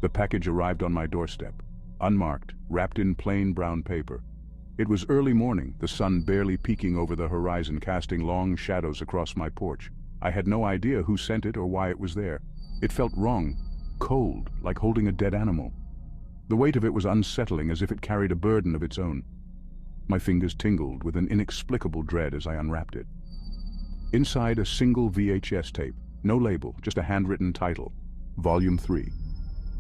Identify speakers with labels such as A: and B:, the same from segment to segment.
A: The package arrived on my doorstep, unmarked, wrapped in plain brown paper. It was early morning, the sun barely peeking over the horizon, casting long shadows across my porch. I had no idea who sent it or why it was there. It felt wrong, cold, like holding a dead animal. The weight of it was unsettling, as if it carried a burden of its own. My fingers tingled with an inexplicable dread as I unwrapped it. Inside, a single VHS tape, no label, just a handwritten title, Volume 3.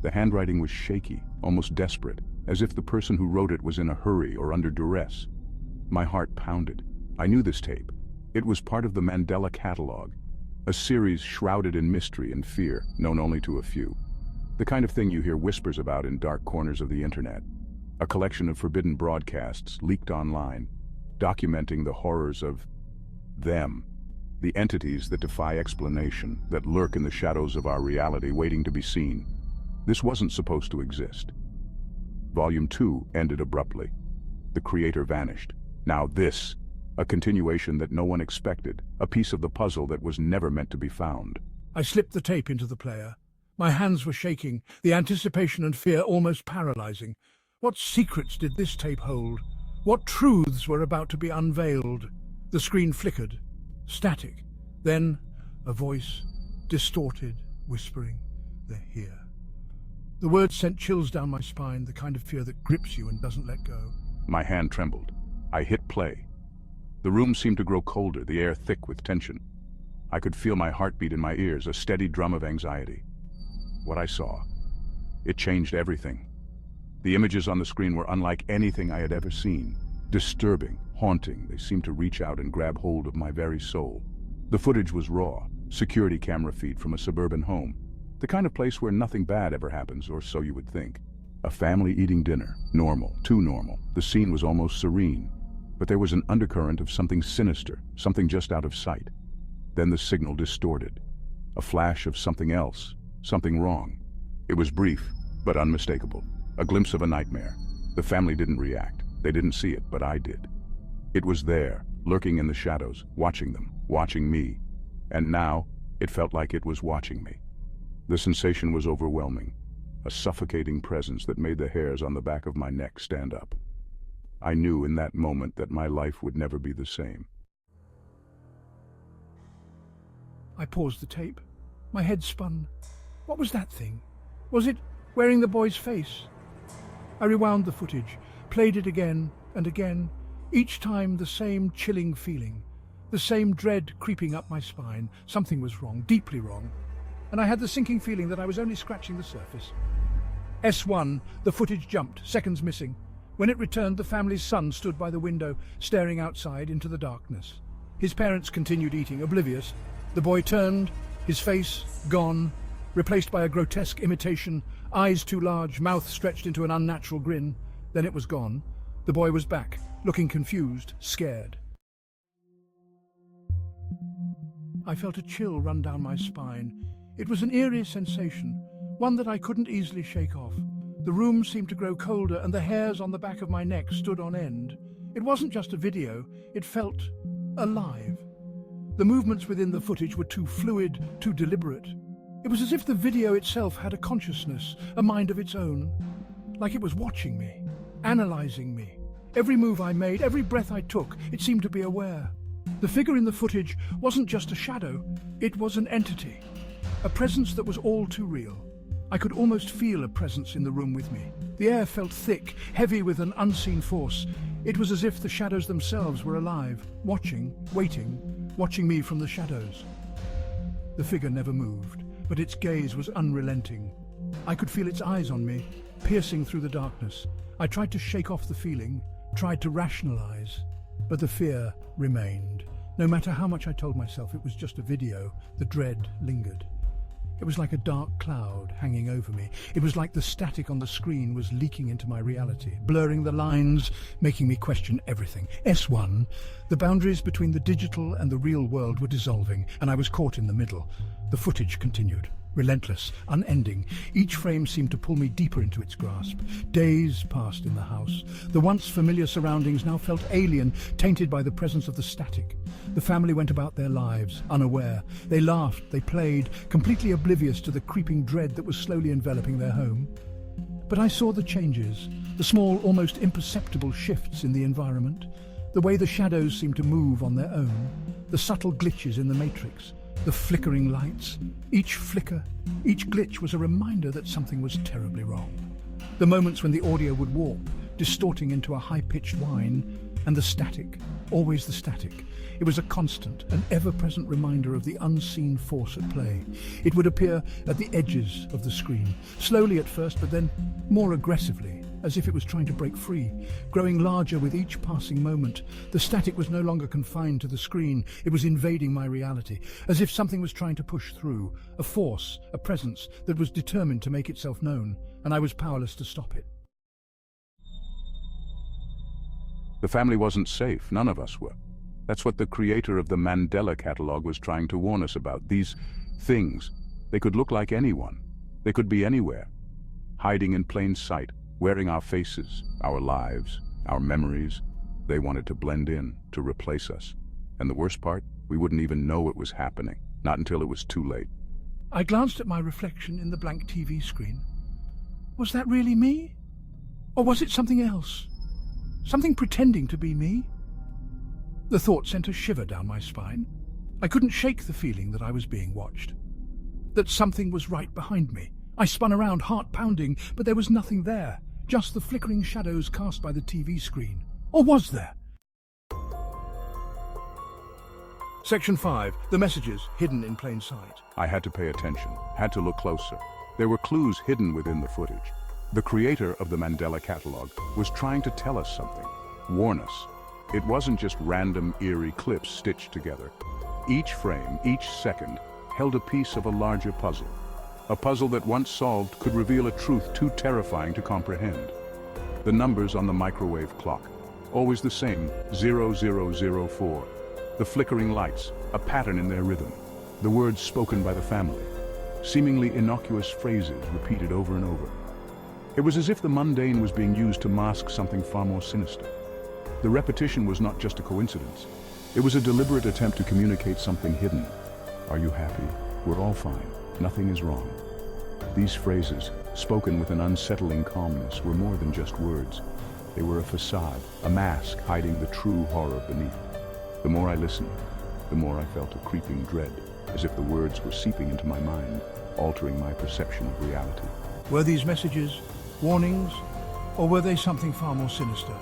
A: The handwriting was shaky, almost desperate, as if the person who wrote it was in a hurry or under duress. My heart pounded. I knew this tape. It was part of the Mandela Catalogue, a series shrouded in mystery and fear, known only to a few. The kind of thing you hear whispers about in dark corners of the internet. A collection of forbidden broadcasts leaked online, documenting the horrors of them, the entities that defy explanation, that lurk in the shadows of our reality, waiting to be seen. This wasn't supposed to exist. Volume 2 ended abruptly. The creator vanished. Now this, a continuation that no one expected, a piece of the puzzle that was never meant to be found.
B: I slipped the tape into the player. My hands were shaking, the anticipation and fear almost paralyzing. What secrets did this tape hold? What truths were about to be unveiled? The screen flickered, static. Then, a voice, distorted, whispering, "They're here." The words sent chills down my spine, the kind of fear that grips you and doesn't let go.
A: My hand trembled. I hit play. The room seemed to grow colder, the air thick with tension. I could feel my heartbeat in my ears, a steady drum of anxiety. What I saw, it changed everything. The images on the screen were unlike anything I had ever seen. Disturbing, haunting, they seemed to reach out and grab hold of my very soul. The footage was raw, security camera feed from a suburban home. The kind of place where nothing bad ever happens, or so you would think. A family eating dinner, normal, too normal. The scene was almost serene, but there was an undercurrent of something sinister, something just out of sight. Then the signal distorted. A flash of something else, something wrong. It was brief, but unmistakable. A glimpse of a nightmare. The family didn't react. They didn't see it, but I did. It was there, lurking in the shadows, watching them, watching me. And now, it felt like it was watching me. The sensation was overwhelming, a suffocating presence that made the hairs on the back of my neck stand up. I knew in that moment that my life would never be the same.
B: I paused the tape. My head spun. What was that thing? Was it wearing the boy's face? I rewound the footage, played it again and again, each time the same chilling feeling, the same dread creeping up my spine. Something was wrong, deeply wrong, and I had the sinking feeling that I was only scratching the surface. S1, the footage jumped, seconds missing. When it returned, the family's son stood by the window, staring outside into the darkness. His parents continued eating, oblivious. The boy turned, his face gone, replaced by a grotesque imitation, eyes too large, mouth stretched into an unnatural grin. Then it was gone. The boy was back, looking confused, scared. I felt a chill run down my spine. It was an eerie sensation, one that I couldn't easily shake off. The room seemed to grow colder, and the hairs on the back of my neck stood on end. It wasn't just a video, it felt alive. The movements within the footage were too fluid, too deliberate. It was as if the video itself had a consciousness, a mind of its own. Like it was watching me, analyzing me. Every move I made, every breath I took, it seemed to be aware. The figure in the footage wasn't just a shadow, it was an entity. A presence that was all too real. I could almost feel a presence in the room with me. The air felt thick, heavy with an unseen force. It was as if the shadows themselves were alive, watching, waiting, watching me from the shadows. The figure never moved, but its gaze was unrelenting. I could feel its eyes on me, piercing through the darkness. I tried to shake off the feeling, tried to rationalize, but the fear remained. No matter how much I told myself it was just a video, the dread lingered. It was like a dark cloud hanging over me. It was like the static on the screen was leaking into my reality, blurring the lines, making me question everything. S1, the boundaries between the digital and the real world were dissolving, and I was caught in the middle. The footage continued, relentless, unending. Each frame seemed to pull me deeper into its grasp. Days passed in the house. The once familiar surroundings now felt alien, tainted by the presence of the static. The family went about their lives, unaware. They laughed, they played, completely oblivious to the creeping dread that was slowly enveloping their home. But I saw the changes, the small, almost imperceptible shifts in the environment, the way the shadows seemed to move on their own, the subtle glitches in the matrix, the flickering lights. Each flicker, each glitch was a reminder that something was terribly wrong. The moments when the audio would warp, distorting into a high-pitched whine, and the static, always the static. It was a constant, an ever-present reminder of the unseen force at play. It would appear at the edges of the screen, slowly at first, but then more aggressively, as if it was trying to break free, growing larger with each passing moment. The static was no longer confined to the screen. It was invading my reality, as if something was trying to push through, a force, a presence that was determined to make itself known, and I was powerless to stop it.
A: The family wasn't safe, none of us were. That's what the creator of the Mandela Catalogue was trying to warn us about. These things, they could look like anyone. They could be anywhere, hiding in plain sight, wearing our faces, our lives, our memories. They wanted to blend in, to replace us. And the worst part, we wouldn't even know it was happening, not until it was too late.
B: I glanced at my reflection in the blank TV screen. Was that really me? Or was it something else? Something pretending to be me? The thought sent a shiver down my spine. I couldn't shake the feeling that I was being watched, that something was right behind me. I spun around, heart pounding, but there was nothing there, just the flickering shadows cast by the TV screen. Or was there? Section 5. The messages hidden in plain sight.
A: I had to pay attention, had to look closer. There were clues hidden within the footage. The creator of the Mandela Catalogue was trying to tell us something, warn us. It wasn't just random, eerie clips stitched together. Each frame, each second, held a piece of a larger puzzle. A puzzle that once solved could reveal a truth too terrifying to comprehend. The numbers on the microwave clock, always the same, 0004. The flickering lights, a pattern in their rhythm. The words spoken by the family, seemingly innocuous phrases repeated over and over. It was as if the mundane was being used to mask something far more sinister. The repetition was not just a coincidence. It was a deliberate attempt to communicate something hidden. Are you happy? We're all fine. Nothing is wrong. These phrases, spoken with an unsettling calmness, were more than just words. They were a facade, a mask hiding the true horror beneath. The more I listened, the more I felt a creeping dread, as if the words were seeping into my mind, altering my perception of reality.
B: Were these messages warnings, or were they something far more sinister?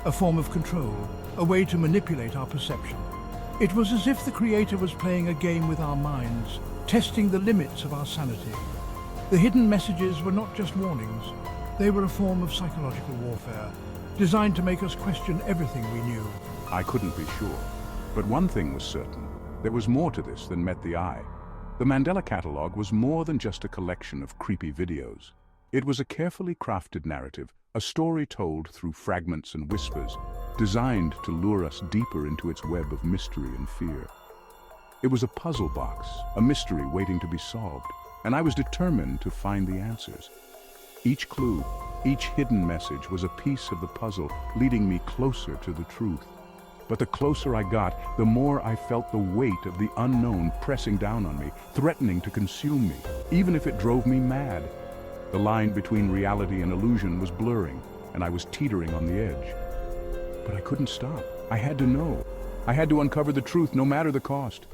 B: A form of control, a way to manipulate our perception. It was as if the creator was playing a game with our minds, testing the limits of our sanity. The hidden messages were not just warnings. They were a form of psychological warfare, designed to make us question everything we knew.
A: I couldn't be sure, but one thing was certain. There was more to this than met the eye. The Mandela Catalogue was more than just a collection of creepy videos. It was a carefully crafted narrative, a story told through fragments and whispers, designed to lure us deeper into its web of mystery and fear. It was a puzzle box, a mystery waiting to be solved, and I was determined to find the answers. Each clue, each hidden message was a piece of the puzzle, leading me closer to the truth. But the closer I got, the more I felt the weight of the unknown pressing down on me, threatening to consume me, even if it drove me mad. The line between reality and illusion was blurring, and I was teetering on the edge. But I couldn't stop. I had to know. I had to uncover the truth, no matter the cost.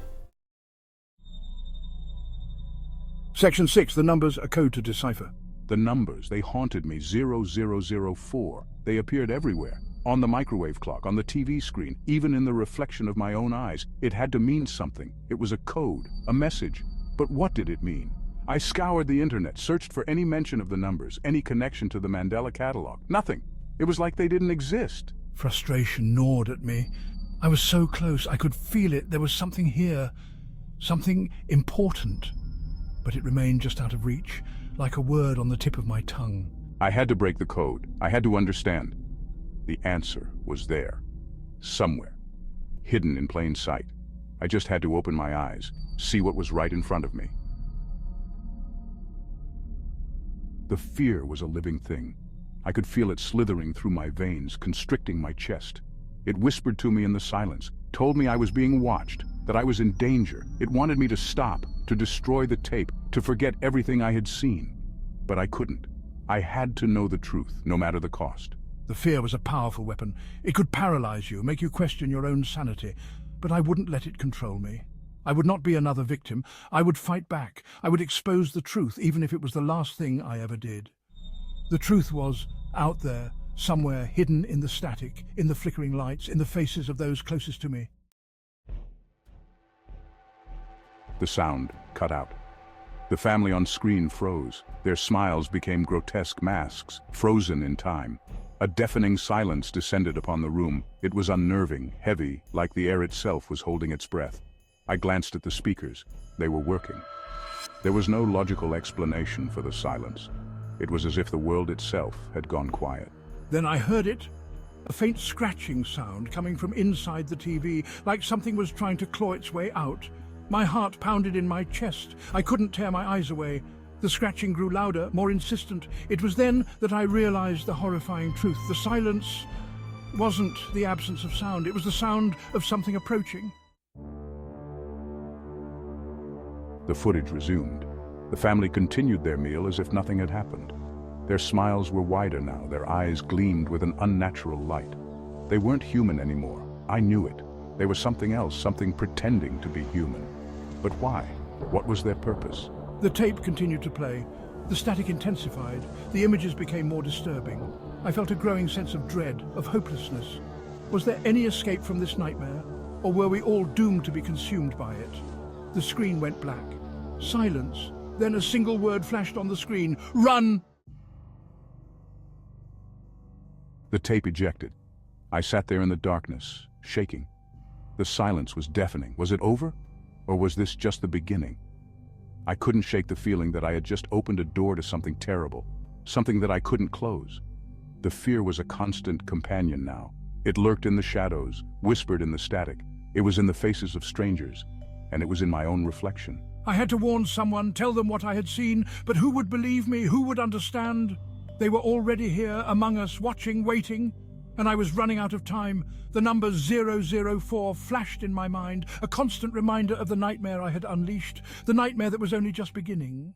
B: Section 6. The numbers, a code to decipher.
A: The numbers, they haunted me, 0004. They appeared everywhere. On the microwave clock, on the TV screen, even in the reflection of my own eyes. It had to mean something. It was a code, a message. But what did it mean? I scoured the internet, searched for any mention of the numbers, any connection to the Mandela Catalogue. Nothing. It was like they didn't exist.
B: Frustration gnawed at me. I was so close, I could feel it. There was something here, something important. But it remained just out of reach, like a word on the tip of my tongue.
A: I had to break the code. I had to understand. The answer was there, somewhere, hidden in plain sight. I just had to open my eyes, see what was right in front of me. The fear was a living thing. I could feel it slithering through my veins, constricting my chest. It whispered to me in the silence, told me I was being watched, that I was in danger. It wanted me to stop, to destroy the tape, to forget everything I had seen. But I couldn't. I had to know the truth, no matter the cost.
B: The fear was a powerful weapon. It could paralyze you, make you question your own sanity. But I wouldn't let it control me. I would not be another victim. I would fight back. I would expose the truth, even if it was the last thing I ever did. The truth was out there, somewhere hidden in the static, in the flickering lights, in the faces of those closest to me.
A: The sound cut out. The family on screen froze. Their smiles became grotesque masks, frozen in time. A deafening silence descended upon the room. It was unnerving, heavy, like the air itself was holding its breath. I glanced at the speakers. They were working. There was no logical explanation for the silence. It was as if the world itself had gone quiet.
B: Then I heard it, a faint scratching sound coming from inside the TV, like something was trying to claw its way out. My heart pounded in my chest. I couldn't tear my eyes away. The scratching grew louder, more insistent. It was then that I realized the horrifying truth. The silence wasn't the absence of sound. It was the sound of something approaching.
A: The footage resumed. The family continued their meal as if nothing had happened. Their smiles were wider now, their eyes gleamed with an unnatural light. They weren't human anymore. I knew it. They were something else, something pretending to be human. But why? What was their purpose?
B: The tape continued to play. The static intensified. The images became more disturbing. I felt a growing sense of dread, of hopelessness. Was there any escape from this nightmare? Or were we all doomed to be consumed by it? The screen went black. Silence. Then a single word flashed on the screen. Run!
A: The tape ejected. I sat there in the darkness, shaking. The silence was deafening. Was it over? Or was this just the beginning? I couldn't shake the feeling that I had just opened a door to something terrible, something that I couldn't close. The fear was a constant companion now. It lurked in the shadows, whispered in the static. It was in the faces of strangers, and it was in my own reflection.
B: I had to warn someone, tell them what I had seen, but who would believe me? Who would understand? They were already here, among us, watching, waiting, and I was running out of time. The number 004 flashed in my mind, a constant reminder of the nightmare I had unleashed, the nightmare that was only just beginning.